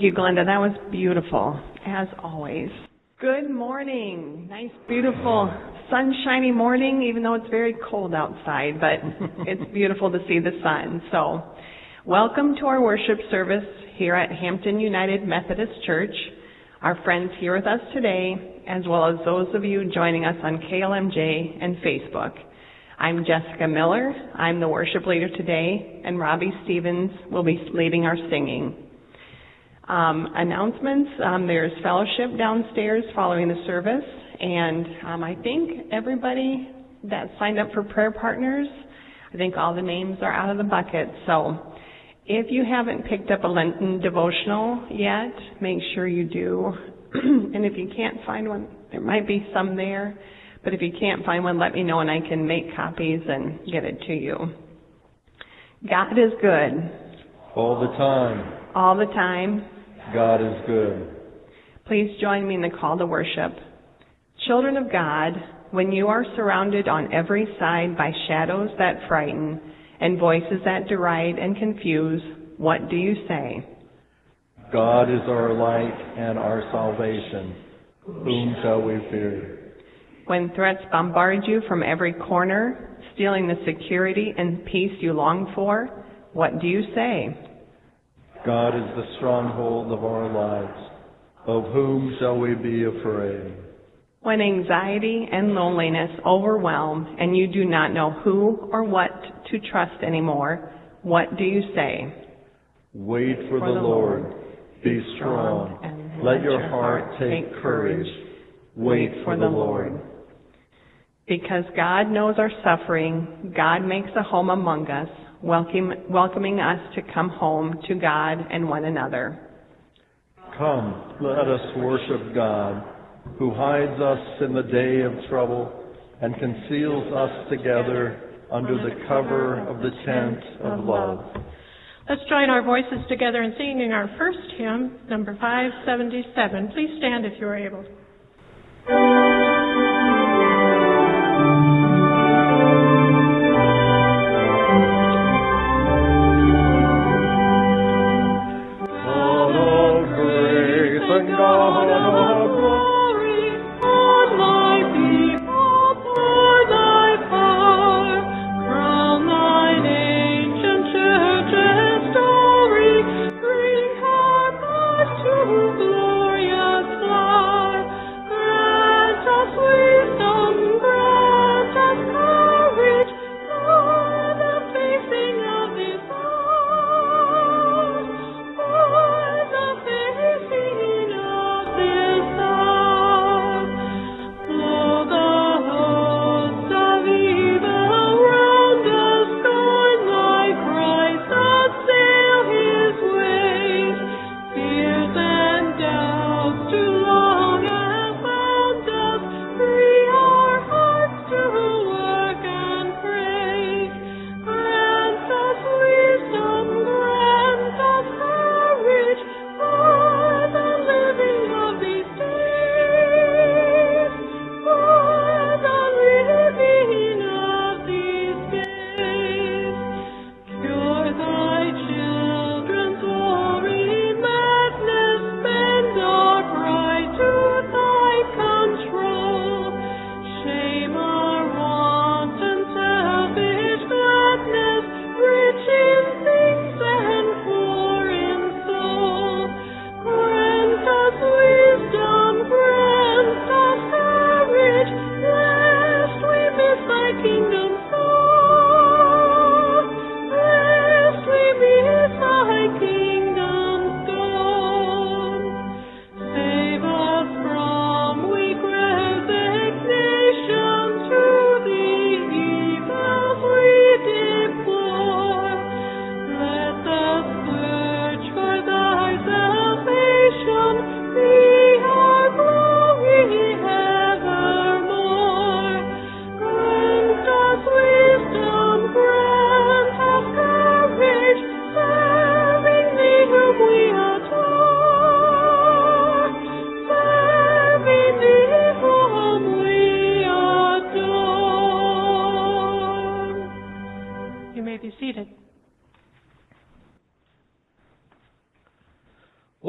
you, Glenda. That was beautiful, as always. Good morning. Nice, beautiful, sunshiny morning, even though it's very cold outside, but it's beautiful to see the sun. So, welcome to our worship service here at Hampton United Methodist Church. Our friends here with us today, as well as those of you joining us on KLMJ and Facebook. I'm Jessica Miller. I'm the worship leader today, and Robbie Stevens will be leading our singing. Announcements, there's fellowship downstairs following the service, and I think everybody that signed up for prayer partners, I think all the names are out of the bucket. So if you haven't picked up a Lenten devotional yet, make sure you do. And if you can't find one, there might be some there. But if you can't find one, let me know and I can make copies and get it to you. God is good. All the time. All the time. God is good. Please join me in the call to worship. Children of God, when you are surrounded on every side by shadows that frighten and voices that deride and confuse, what do you say? God is our light and our salvation. Whom shall we fear? When threats bombard you from every corner, stealing the security and peace you long for, what do you say? God is the stronghold of our lives. Of whom shall we be afraid? When anxiety and loneliness overwhelm and you do not know who or what to trust anymore, what do you say? Wait for the Lord. Be strong. And let your heart take courage. Wait for the Lord. Because God knows our suffering, God makes a home among us, welcoming us to come home to God and one another. Come, let us worship God, who hides us in the day of trouble and conceals us together under the cover of the tent of love. Let's join our voices together in singing our first hymn, number 577. Please stand if you are able. Glorious fly, grant us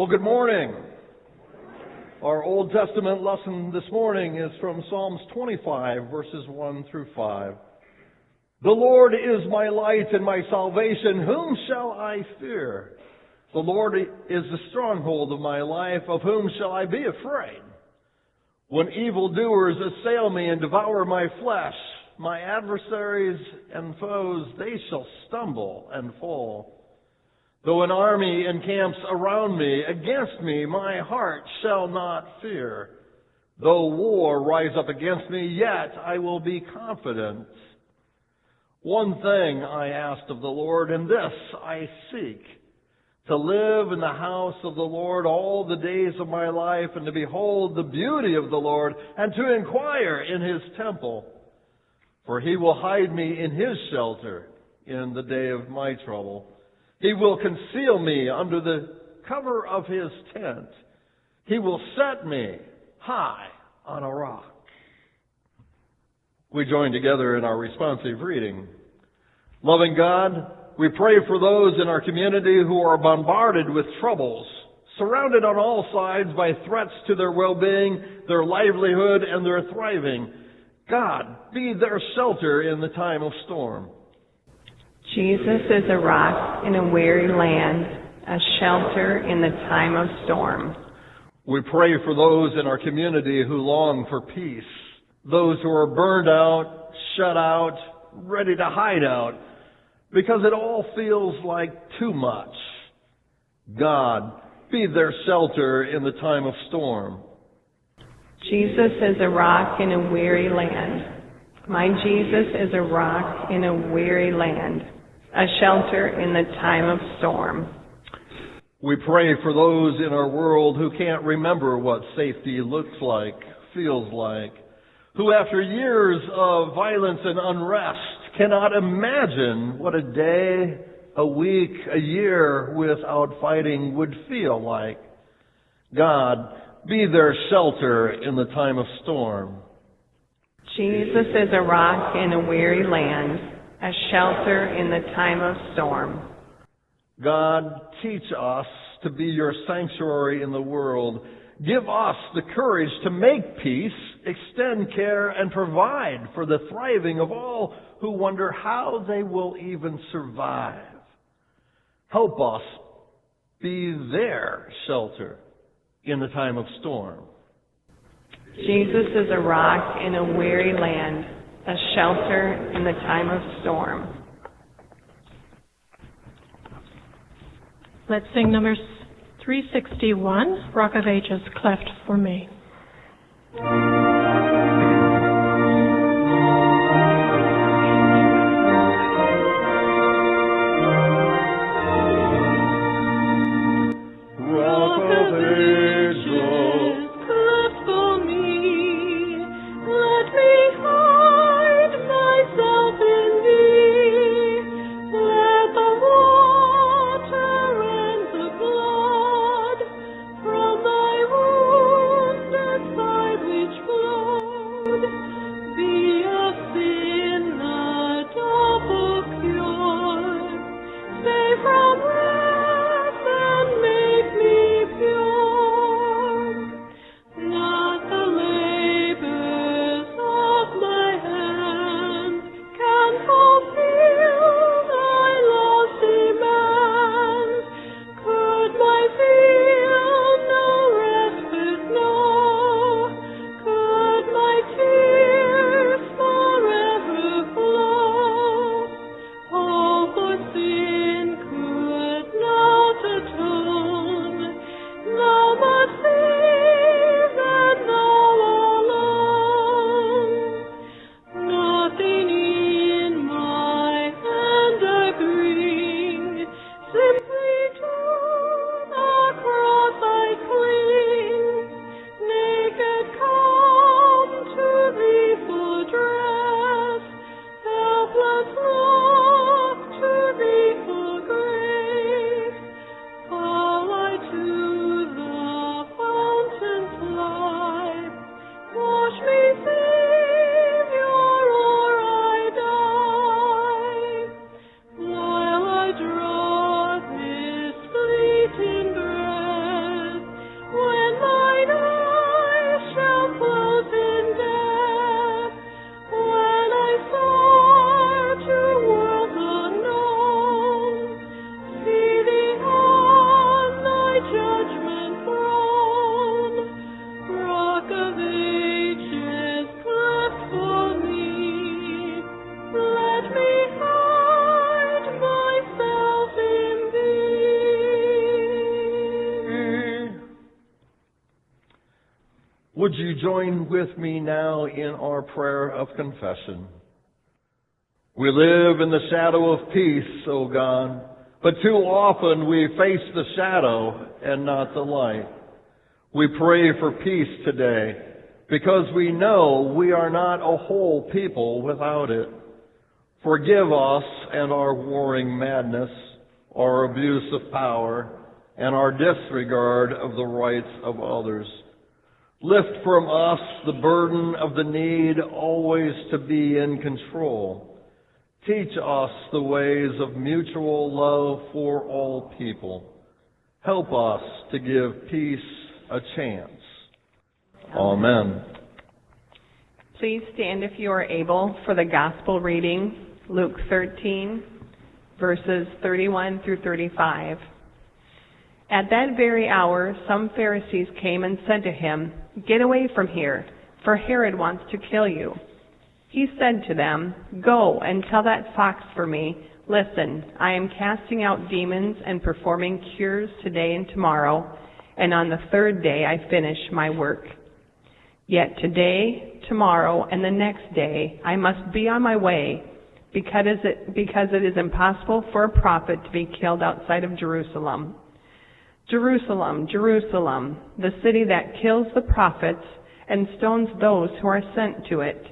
Well, good morning. Our Old Testament lesson this morning is from Psalms 25, verses 1 through 5. The Lord is my light and my salvation. Whom shall I fear? The Lord is the stronghold of my life. Of whom shall I be afraid? When evildoers assail me and devour my flesh, my adversaries and foes, they shall stumble and fall. Though an army encamps around me, against me, my heart shall not fear. Though war rise up against me, yet I will be confident. One thing I asked of the Lord, and this I seek, to live in the house of the Lord all the days of my life, and to behold the beauty of the Lord, and to inquire in His temple. For He will hide me in His shelter in the day of my trouble. He will conceal me under the cover of His tent. He will set me high on a rock. We join together in our responsive reading. Loving God, we pray for those in our community who are bombarded with troubles, surrounded on all sides by threats to their well-being, their livelihood, and their thriving. God, be their shelter in the time of storm. Jesus is a rock in a weary land, a shelter in the time of storm. We pray for those in our community who long for peace, those who are burned out, shut out, ready to hide out, because it all feels like too much. God, be their shelter in the time of storm. Jesus is a rock in a weary land. My Jesus is a rock in a weary land, a shelter in the time of storm. We pray for those in our world who can't remember what safety looks like, feels like, who after years of violence and unrest cannot imagine what a day, a week, a year without fighting would feel like. God, be their shelter in the time of storm. Jesus is a rock in a weary land, a shelter in the time of storm. God, teach us to be your sanctuary in the world. Give us the courage to make peace, extend care, and provide for the thriving of all who wonder how they will even survive. Help us be their shelter in the time of storm. Jesus is a rock in a weary land, a shelter in the time of storm. Let's sing number 361, Rock of Ages, Cleft for Me. From thy wound you join with me now in our prayer of confession? We live in the shadow of peace, O God, but too often we face the shadow and not the light. We pray for peace today because we know we are not a whole people without it. Forgive us and our warring madness, our abuse of power, and our disregard of the rights of others. Lift from us the burden of the need always to be in control. Teach us the ways of mutual love for all people. Help us to give peace a chance. Amen. Please stand if you are able for the gospel reading, Luke 13, verses 31 through 35. At that very hour, some Pharisees came and said to him, "Get away from here, for Herod wants to kill you." He said to them, "Go and tell that fox for me, 'Listen, I am casting out demons and performing cures today and tomorrow, and on the third day I finish my work. Yet today, tomorrow, and the next day I must be on my way, because it is impossible for a prophet to be killed outside of Jerusalem. Jerusalem, Jerusalem, the city that kills the prophets and stones those who are sent to it.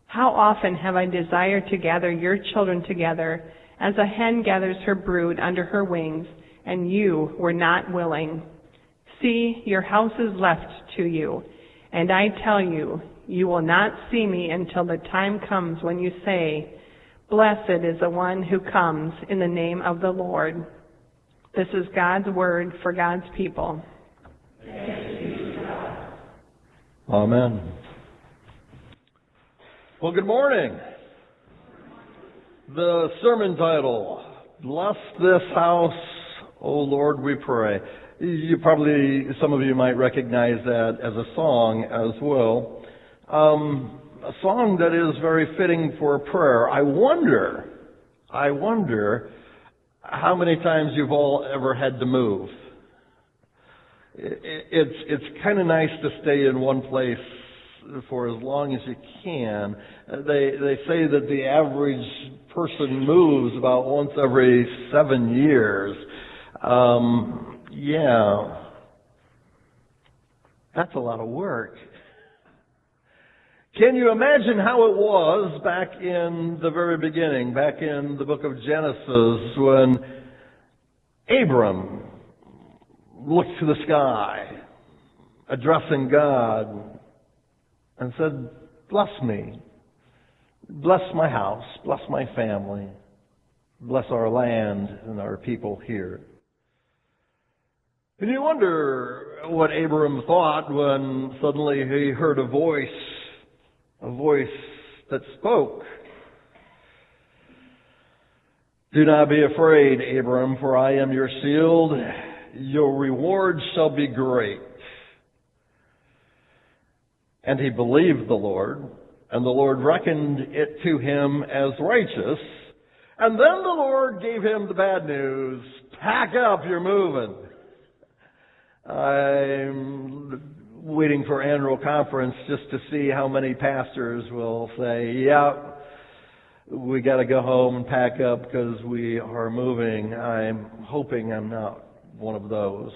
How often have I desired to gather your children together, as a hen gathers her brood under her wings, and you were not willing. See, your house is left to you, and I tell you, you will not see me until the time comes when you say, 'Blessed is the one who comes in the name of the Lord.'" This is God's word for God's people. Amen. Well, good morning. The sermon title, "Bless This House, O Lord, we pray." Some of you might recognize that as a song as well. A song that is very fitting for prayer. I wonder how many times you've all ever had to move. It's kind of nice to stay in one place for as long as you can. They say that the average person moves about once every 7 years. That's a lot of work. Can you imagine how it was back in the very beginning, back in the book of Genesis, when Abram looked to the sky, addressing God, and said, "Bless me, bless my house, bless my family, bless our land and our people here." And you wonder what Abram thought when suddenly he heard a voice that spoke. "Do not be afraid, Abram, for I am your shield. Your reward shall be great." And he believed the Lord, and the Lord reckoned it to him as righteous. And then the Lord gave him the bad news. "Pack up, you're moving." I'm waiting for annual conference just to see how many pastors will say, "Yeah, we got to go home and pack up because we are moving." I'm hoping I'm not one of those.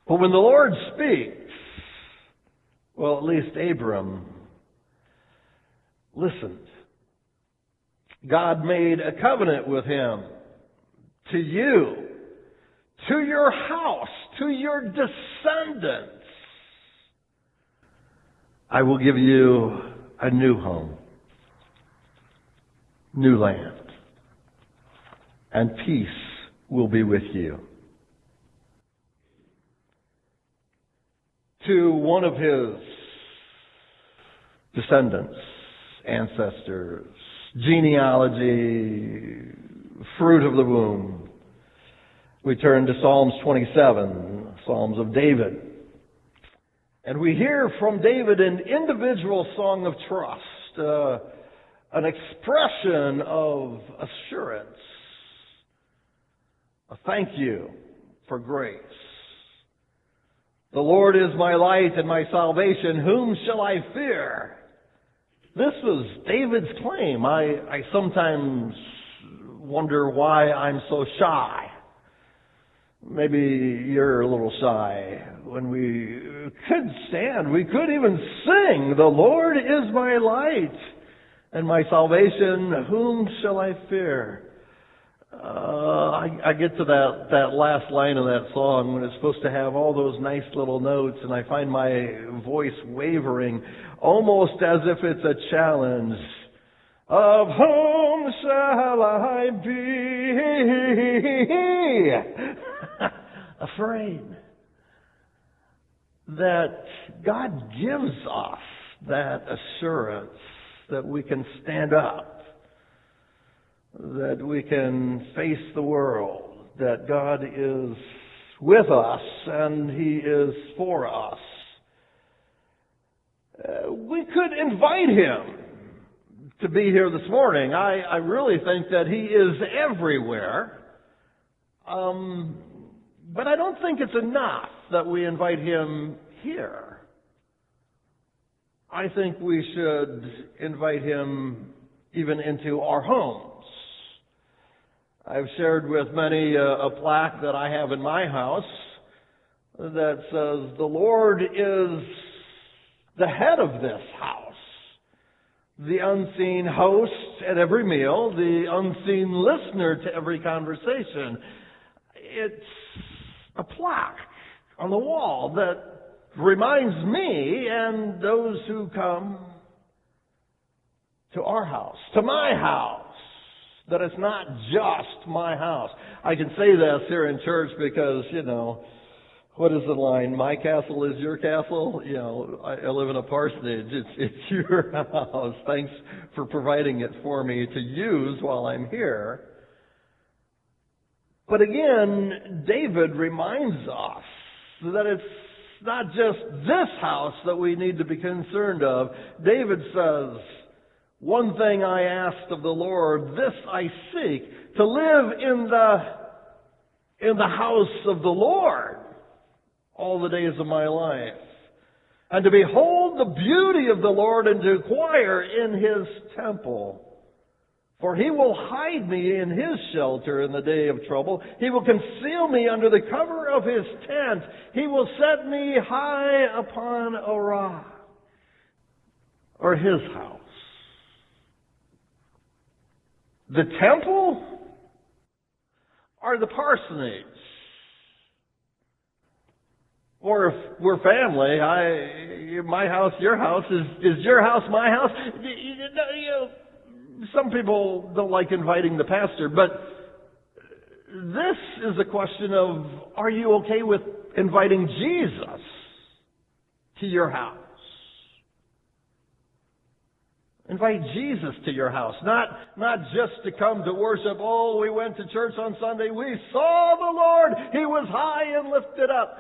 But when the Lord speaks, well, at least Abram listened. God made a covenant with him. "To you, to your house, to your descendants, I will give you a new home, new land, and peace will be with you." To one of his descendants, ancestors, genealogy, fruit of the womb, we turn to Psalms 27, Psalms of David. And we hear from David an individual song of trust, an expression of assurance, a thank you for grace. The Lord is my light and my salvation. Whom shall I fear? This was David's claim. I sometimes wonder why I'm so shy. Maybe you're a little shy. When we could stand, we could even sing, the Lord is my light and my salvation. Whom shall I fear? I get to that last line of that song when it's supposed to have all those nice little notes, and I find my voice wavering, almost as if it's a challenge. Of whom shall I be afraid? That God gives us that assurance that we can stand up, that we can face the world, that God is with us and He is for us. We could invite Him to be here this morning. I really think that He is everywhere. But I don't think it's enough that we invite Him here. I think we should invite Him even into our homes. I've shared with many a plaque that I have in my house that says, the Lord is the head of this house, the unseen host at every meal, the unseen listener to every conversation. It's a plaque on the wall that reminds me and those who come to our house, to my house, that it's not just my house. I can say this here in church because, what is the line? My castle is your castle. I live in a parsonage. It's your house. Thanks for providing it for me to use while I'm here. But again, David reminds us that it's not just this house that we need to be concerned of. David says, one thing I asked of the Lord, this I seek, to live in the house of the Lord all the days of my life, and to behold the beauty of the Lord and to inquire in His temple. For He will hide me in His shelter in the day of trouble. He will conceal me under the cover of His tent. He will set me high upon a rock. Or His house. The temple or the parsonage? Or if we're family, my house, your house, is your house my house? Some people don't like inviting the pastor, but this is a question of, are you okay with inviting Jesus to your house? Invite Jesus to your house, not just to come to worship. Oh, we went to church on Sunday. We saw the Lord. He was high and lifted up.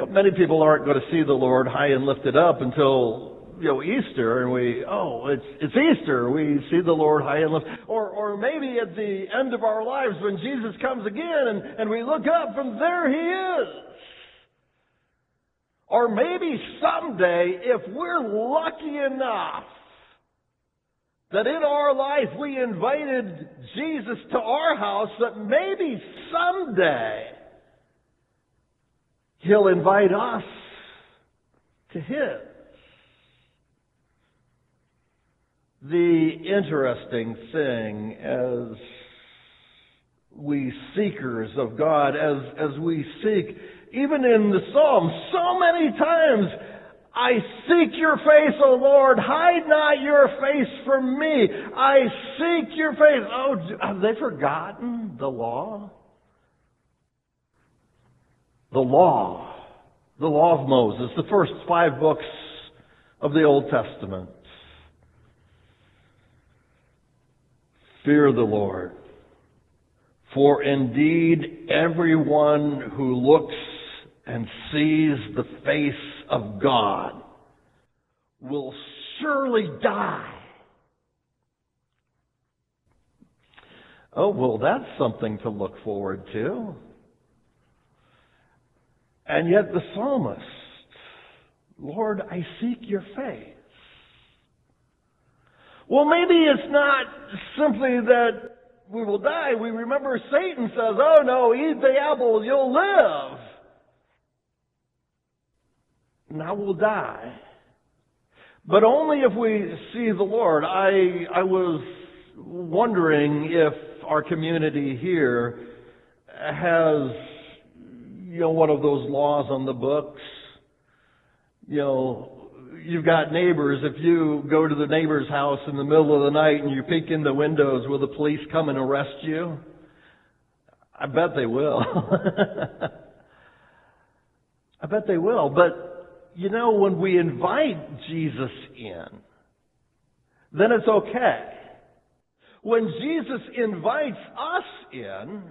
Many people aren't going to see the Lord high and lifted up until Easter, and it's Easter. We see the Lord high and lifted. Or maybe at the end of our lives when Jesus comes again, and we look up and there He is. Or maybe someday, if we're lucky enough that in our life we invited Jesus to our house, that maybe someday He'll invite us to His. The interesting thing as we seekers of God, as we seek, even in the Psalms, so many times, I seek your face, O Lord, hide not your face from me. I seek your face. Oh, have they forgotten the law? The law of Moses, the first 5 books of the Old Testament. Fear the Lord, for indeed everyone who looks and sees the face of God will surely die. Oh, well, that's something to look forward to. And yet the psalmist, Lord, I seek your face. Well, maybe it's not simply that we will die. We remember Satan says, oh no, eat the apple, you'll live. Now we'll die. But only if we see the Lord. I was wondering if our community here has, one of those laws on the books. You've got neighbors. If you go to the neighbor's house in the middle of the night and you peek in the windows, will the police come and arrest you? I bet they will. I bet they will. But, when we invite Jesus in, then it's okay. When Jesus invites us in,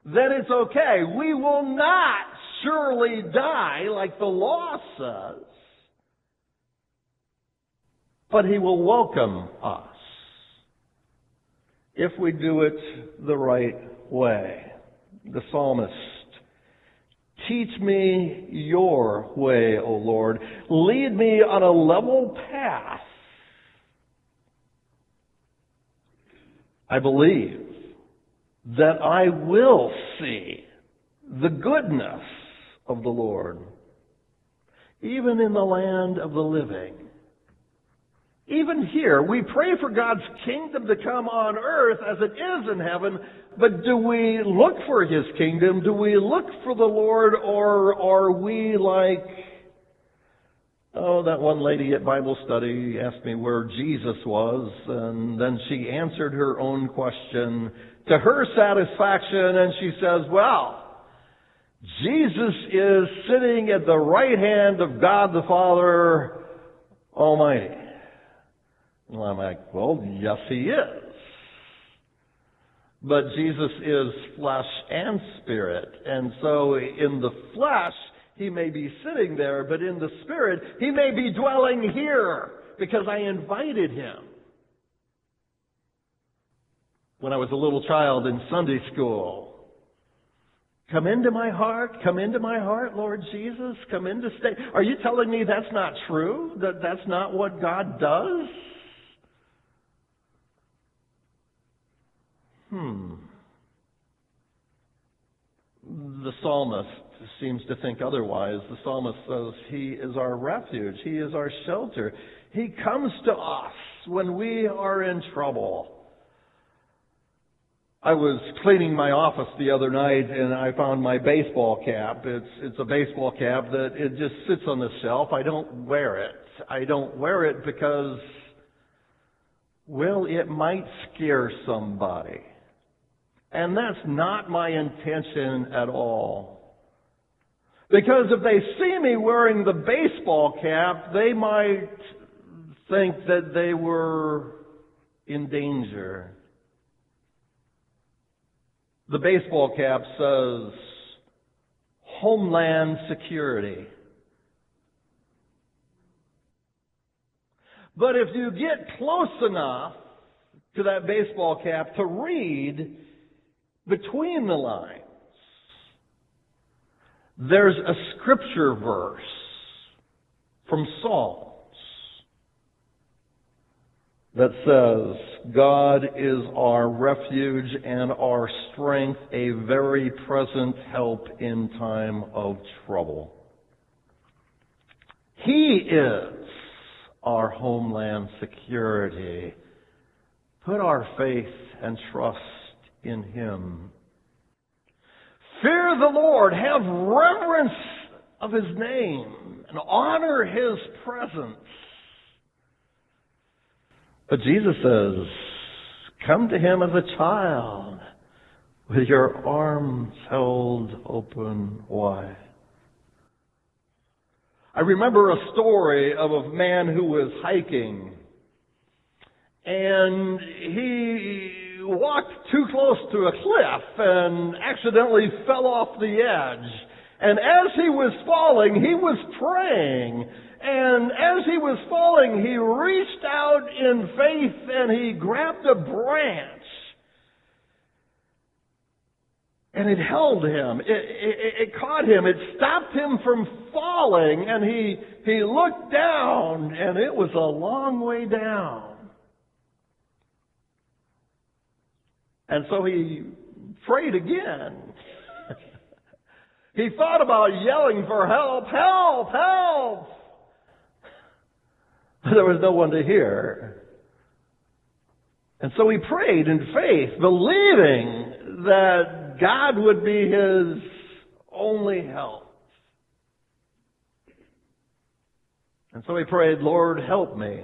then it's okay. We will not surely die like the law says, but He will welcome us if we do it the right way. The psalmist, teach me your way, O Lord. Lead me on a level path. I believe that I will see the goodness of the Lord, even in the land of the living. Even here, we pray for God's kingdom to come on earth as it is in heaven, but do we look for His kingdom? Do we look for the Lord, or are we like, that one lady at Bible study asked me where Jesus was, and then she answered her own question to her satisfaction, and she says, well, Jesus is sitting at the right hand of God the Father Almighty. Well, I'm like, well, yes, He is. But Jesus is flesh and spirit. And so in the flesh, He may be sitting there, but in the spirit, He may be dwelling here because I invited Him. When I was a little child in Sunday school, come into my heart, Lord Jesus, come into stay. Are you telling me that's not true? That that's not what God does? The psalmist seems to think otherwise. The psalmist says He is our refuge. He is our shelter. He comes to us when we are in trouble. I was cleaning my office the other night and I found my baseball cap. It's a baseball cap that it just sits on the shelf. I don't wear it. I don't wear it because, well, it might scare somebody. And that's not my intention at all. Because if they see me wearing the baseball cap, they might think that they were in danger. The baseball cap says Homeland Security. But if you get close enough to that baseball cap to read between the lines, there's a scripture verse from Psalms that says, God is our refuge and our strength, a very present help in time of trouble. He is our homeland security. Put our faith and trust in Him. Fear the Lord, have reverence of His name, and honor His presence. But Jesus says, come to Him as a child, with your arms held open wide. I remember a story of a man who was hiking, and he walked too close to a cliff and accidentally fell off the edge. And as he was falling, he was praying. And as he was falling, he reached out in faith and he grabbed a branch. And it held him. It caught him. It stopped him from falling. And he looked down, and it was a long way down. And so he prayed again. He thought about yelling for help, help, help. But there was no one to hear. And so he prayed in faith, believing that God would be his only help. And so he prayed, Lord, help me.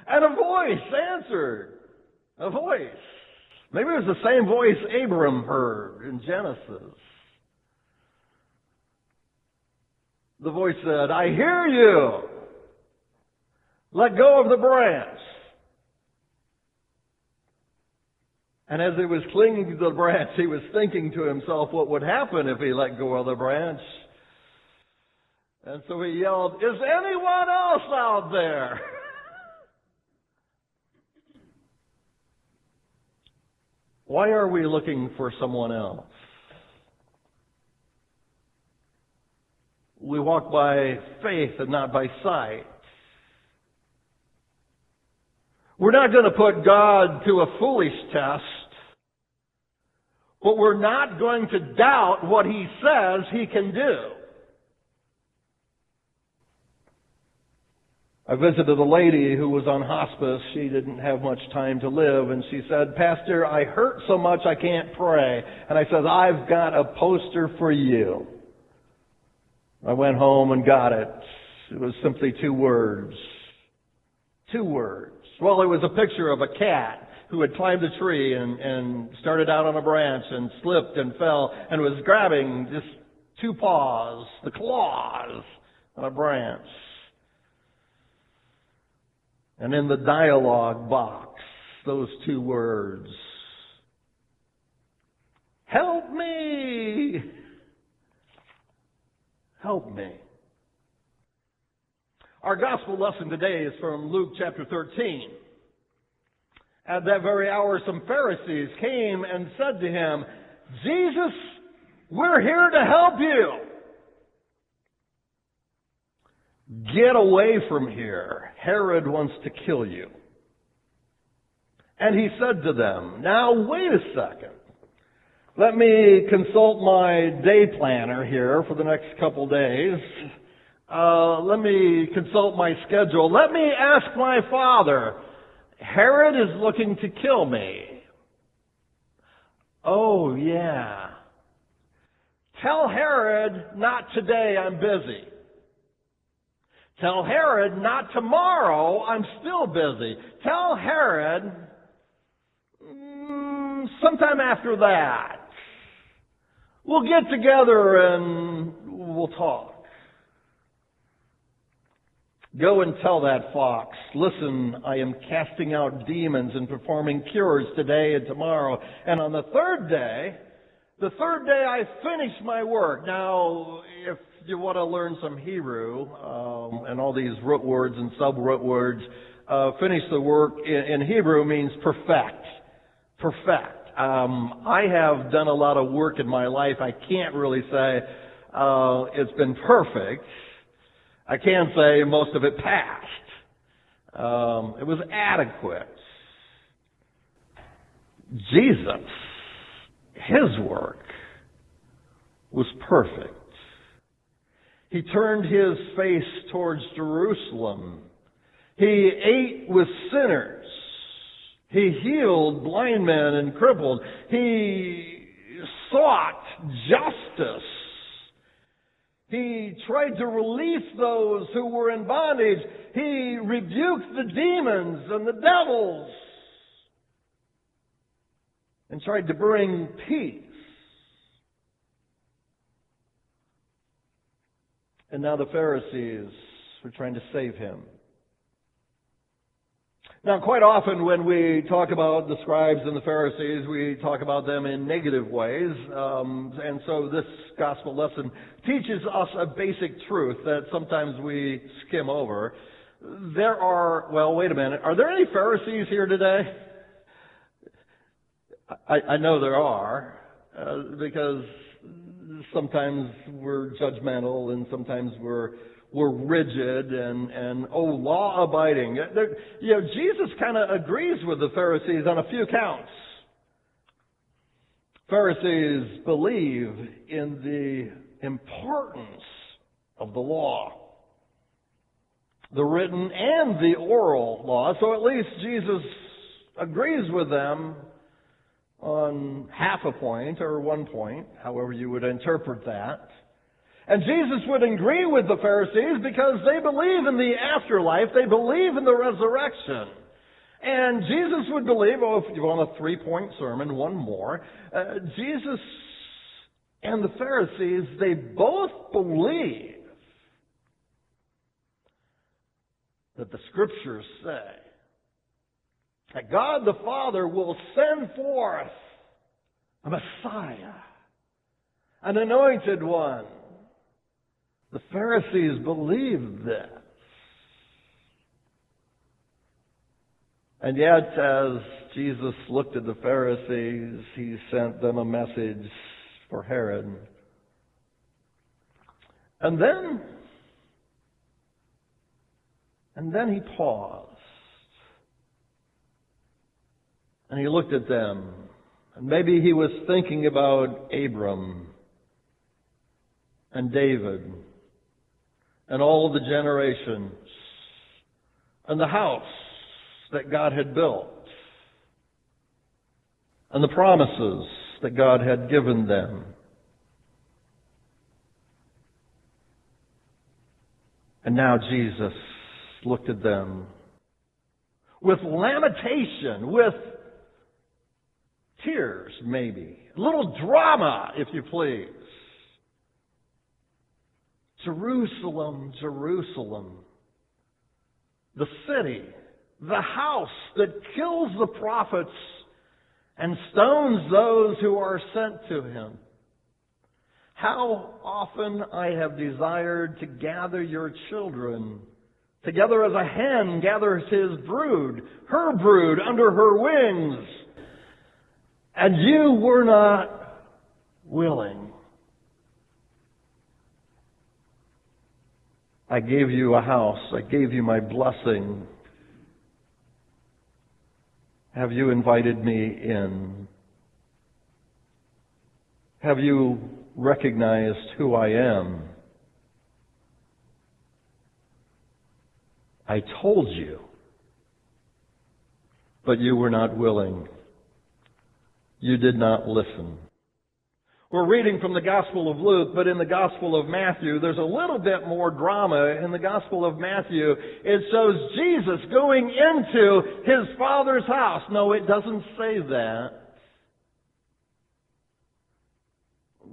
And a voice answered. A voice. Maybe it was the same voice Abram heard in Genesis. The voice said, I hear you. Let go of the branch. And as he was clinging to the branch, he was thinking to himself what would happen if he let go of the branch. And so he yelled, is anyone else out there? Why are we looking for someone else? We walk by faith and not by sight. We're not going to put God to a foolish test, but we're not going to doubt what He says He can do. I visited a lady who was on hospice. She didn't have much time to live, and she said, Pastor, I hurt so much I can't pray. And I said, I've got a poster for you. I went home and got it. It was simply 2 words. 2 words. Well, it was a picture of a cat who had climbed a tree and started out on a branch and slipped and fell and was grabbing just 2 paws, the claws, on a branch. And in the dialogue box, those 2 words, help me! Help me. Our gospel lesson today is from Luke chapter 13. At that very hour, some Pharisees came and said to him, Jesus, we're here to help you. Get away from here. Herod wants to kill you. And he said to them, now wait a second. Let me consult my day planner here for the next couple days. Let me consult my schedule. Let me ask my father. Herod is looking to kill me. Oh, yeah. Tell Herod, not today, I'm busy. Tell Herod, not tomorrow, I'm still busy. Tell Herod, sometime after that. We'll get together and we'll talk. Go and tell that fox, listen, I am casting out demons and performing cures today and tomorrow. And on the third day I finish my work. Now, if you want to learn some Hebrew, and all these root words and sub-root words, finish the work in Hebrew means perfect. Perfect. I have done a lot of work in my life. I can't really say it's been perfect. I can say most of it passed. It was adequate. Jesus, His work was perfect. He turned His face towards Jerusalem. He ate with sinners. He healed blind men and crippled. He sought justice. He tried to release those who were in bondage. He rebuked the demons and the devils and tried to bring peace. And now the Pharisees were trying to save Him. Now, quite often when we talk about the scribes and the Pharisees, we talk about them in negative ways. And so this gospel lesson teaches us a basic truth that sometimes we skim over. Wait a minute. Are there any Pharisees here today? I know there are, because sometimes we're judgmental and sometimes we're rigid and law-abiding. Jesus kind of agrees with the Pharisees on a few counts. Pharisees believe in the importance of the law, the written and the oral law. So at least Jesus agrees with them on half a point or 1 point, however you would interpret that. And Jesus would agree with the Pharisees because they believe in the afterlife, they believe in the resurrection. And Jesus would believe, if you want a 3-point sermon, one more, Jesus and the Pharisees, they both believe that the Scriptures say that God the Father will send forth a Messiah, an anointed one. The Pharisees believed this. And yet, as Jesus looked at the Pharisees, he sent them a message for Herod. And then he paused. And he looked at them. And maybe he was thinking about Abram and David and all the generations and the house that God had built and the promises that God had given them. And now Jesus looked at them with lamentation, with tears maybe, a little drama, if you please. Jerusalem, Jerusalem, the city, the house that kills the prophets and stones those who are sent to him. How often I have desired to gather your children together as a hen gathers her brood under her wings, and you were not willing. I gave you a house. I gave you my blessing. Have you invited me in? Have you recognized who I am? I told you, but you were not willing. You did not listen. We're reading from the Gospel of Luke, but in the Gospel of Matthew, there's a little bit more drama. In the Gospel of Matthew, it shows Jesus going into his Father's house. No, it doesn't say that.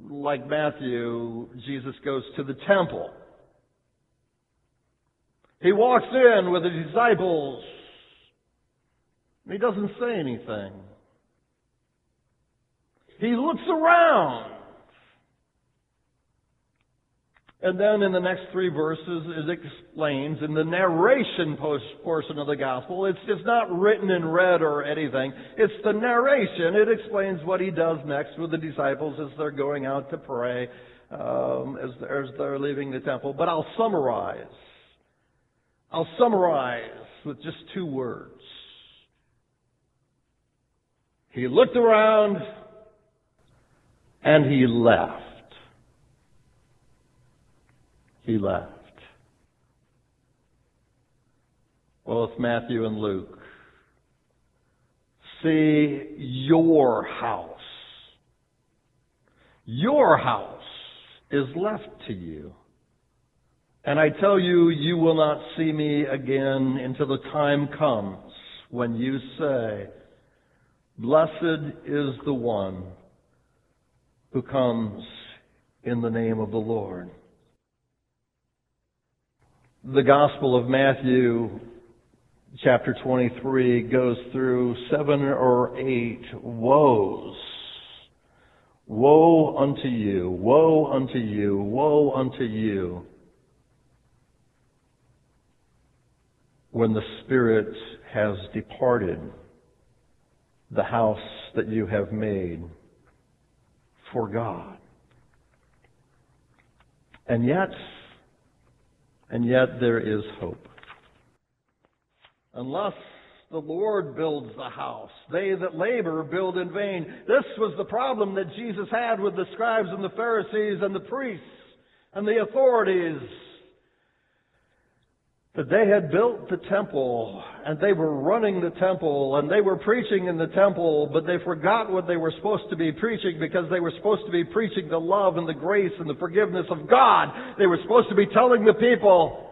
Like Matthew, Jesus goes to the temple. He walks in with the disciples. He doesn't say anything. He looks around. And then in the next 3 verses, it explains, in the narration portion of the gospel, it's not written in red or anything. It's the narration. It explains what he does next with the disciples as they're going out to pray, as they're leaving the temple. But I'll summarize with just 2 words. He looked around and he left. He left. Both Matthew and Luke. See, your house is left to you. And I tell you, you will not see me again until the time comes when you say, blessed is the one who comes in the name of the Lord. The Gospel of Matthew, chapter 23, goes through 7 or 8 woes. Woe unto you, woe unto you, woe unto you, when the Spirit has departed. the house that you have made for God. And yet there is hope. Unless the Lord builds the house, they that labor build in vain. This was the problem that Jesus had with the scribes and the Pharisees and the priests and the authorities. That they had built the temple, and they were running the temple, and they were preaching in the temple, but they forgot what they were supposed to be preaching, because they were supposed to be preaching the love and the grace and the forgiveness of God. They were supposed to be telling the people,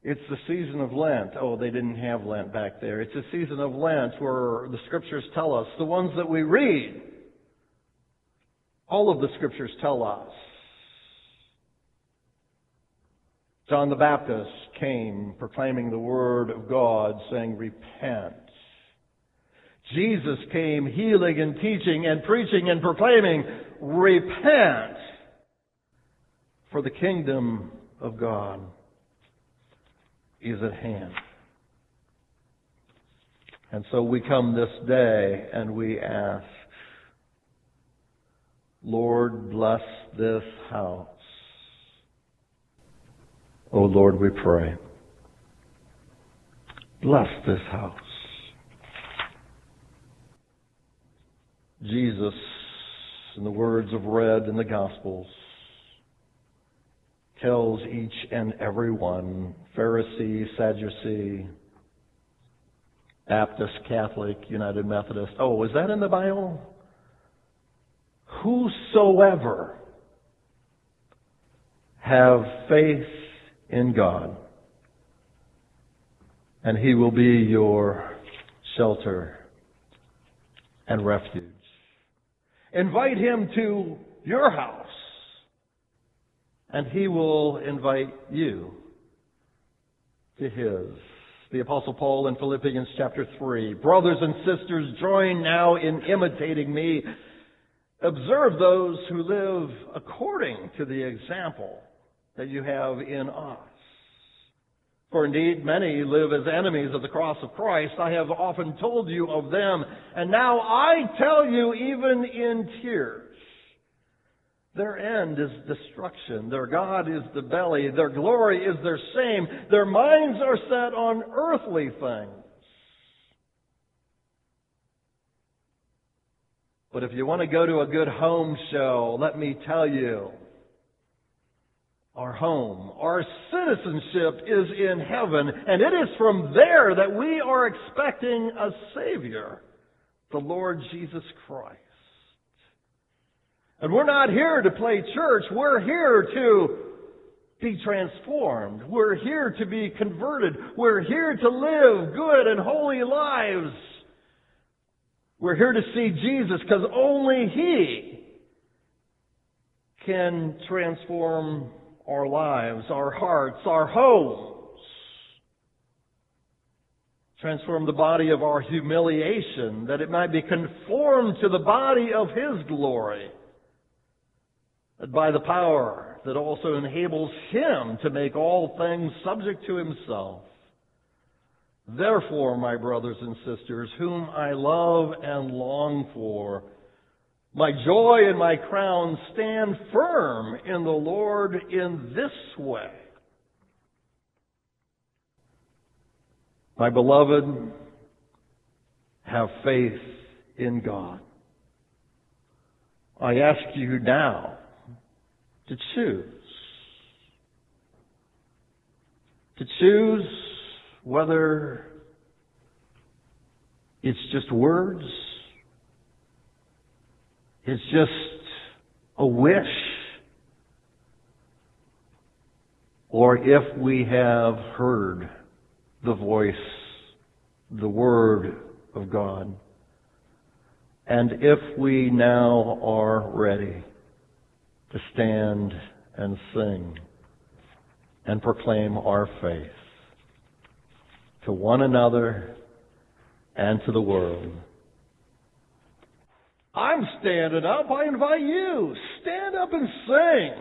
it's the season of Lent. Oh, they didn't have Lent back there. It's the season of Lent where the Scriptures tell us, the ones that we read, all of the Scriptures tell us. John the Baptist came proclaiming the Word of God, saying, repent. Jesus came healing and teaching and preaching and proclaiming, repent, for the kingdom of God is at hand. And so we come this day and we ask, Lord, bless this house. Oh Lord, we pray, bless this house. Jesus, in the words of read in the Gospels, tells each and every one, Pharisee, Sadducee, Baptist, Catholic, United Methodist. Oh, is that in the Bible? Whosoever have faith in God, and He will be your shelter and refuge. Invite Him to your house, and He will invite you to His. The Apostle Paul in Philippians chapter 3. Brothers and sisters, join now in imitating me. Observe those who live according to the example that you have in us. For indeed, many live as enemies of the cross of Christ. I have often told you of them, and now I tell you even in tears. Their end is destruction. Their God is the belly. Their glory is their shame. Their minds are set on earthly things. But if you want to go to a good home show, let me tell you, our home, our citizenship is in heaven, and it is from there that we are expecting a Savior, the Lord Jesus Christ. And we're not here to play church. We're here to be transformed. We're here to be converted. We're here to live good and holy lives. We're here to see Jesus because only He can transform our lives, our hearts, our homes. Transform the body of our humiliation, that it might be conformed to the body of His glory. That by the power that also enables Him to make all things subject to Himself. Therefore, my brothers and sisters, whom I love and long for, my joy and my crown, stand firm in the Lord in this way. My beloved, have faith in God. I ask you now to choose. To choose whether it's just words, it's just a wish, or if we have heard the voice, the Word of God, and if we now are ready to stand and sing and proclaim our faith to one another and to the world. I'm standing up. I invite you. Stand up and sing.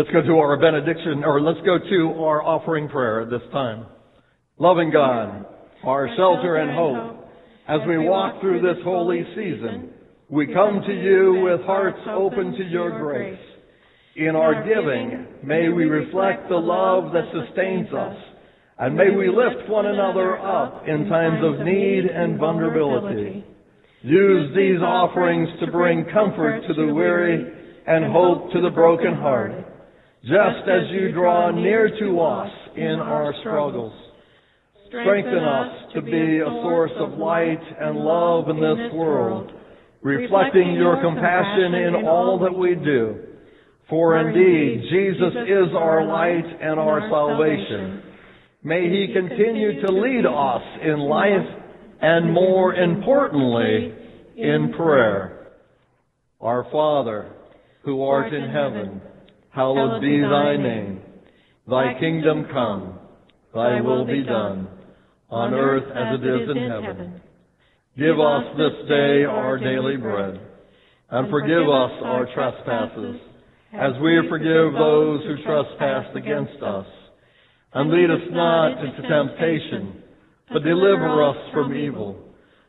Let's go to our benediction, or let's go to our offering prayer at this time. Loving God, our shelter and hope, as we walk through this holy season, we come to you with hearts open to your grace. In our giving, may we reflect the love that sustains us, and may we lift one another up in times of need and vulnerability. Use these offerings to bring comfort to the weary and hope to the brokenhearted, just as you draw near to us in our struggles. Strengthen us to be a source of light and love in this world, reflecting your compassion in all that we do. For indeed, Jesus is our light and our salvation. May he continue to lead us in life and, more importantly, in prayer. Our Father, who art in heaven, hallowed be thy name. Thy kingdom come, thy will be done, on earth as it is in heaven. Give us this day our daily bread, and forgive us our trespasses, as we forgive those who trespass against us. And lead us not into temptation, but deliver us from evil.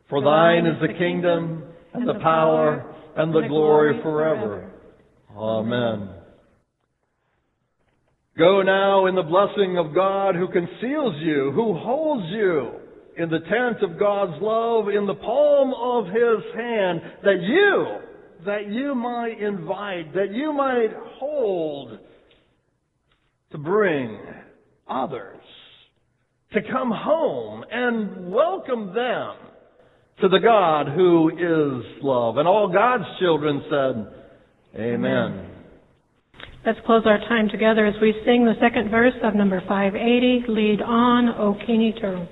For thine is the kingdom, and the power, and the glory forever. Amen. Go now in the blessing of God, who conceals you, who holds you in the tent of God's love, in the palm of his hand, that you might invite, that you might hold, to bring others to come home and welcome them to the God who is love. And all God's children said, Amen. Let's close our time together as we sing the second verse of number 580, Lead On, O King Eternal.